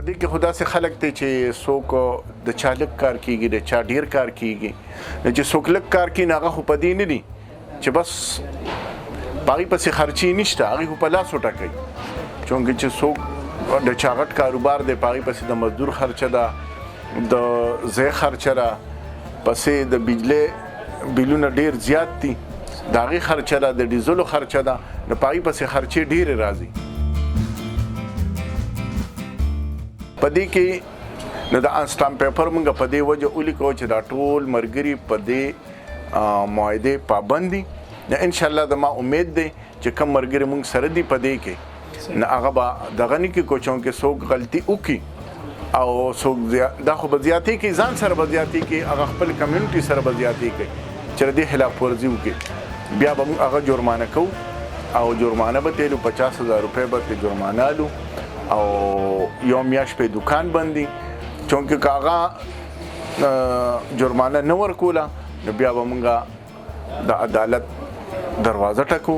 په دې کې خدا سي خلک ته چې څوک د چالک کار کیږي د چا ډیر کار کیږي چې څوک لک کار کوي هغه خو په دې نه دي چې بس باغی پسې خرچي نشته هغه په لاس وټکي چونګې چې څوک د چاغټ کاروبار دی باغی پسې د مزدور خرچه ده د زی خرچه را پسې د بجلی بیلونه ډیر زیات دي د هغې خرچه ده د ډیزلو خرچه ده د باغی پسې خرچې ډیرې راځي په دې کې نو د انسټامپ پیپر موږ په دې وجه ولیکو چې دا ټول ملګري په دې معاهدې پابند دي ان شاء الله د ما امید دی چې کوم ملګري موږ سره دي په دې کې نه هغه به دغه نه کې کوچون کې څوک غلطي وکړي او څوک دا خو به زیاتې کوي ځان سره به زیاتې کوي هغه خپل کمیونټي سره به زیاتې کوي چې د دې خلاف ورزي وکړي بیا به موږ هغه جرمانه کوو او جرمانه به تیلو 50,000 روپۍ به جرمانه الو او یو میاشت په دکان بندي چونکه کاغه جرمانه نه ورکوله نو بیا به مونږه د عدالت دروازه ټکو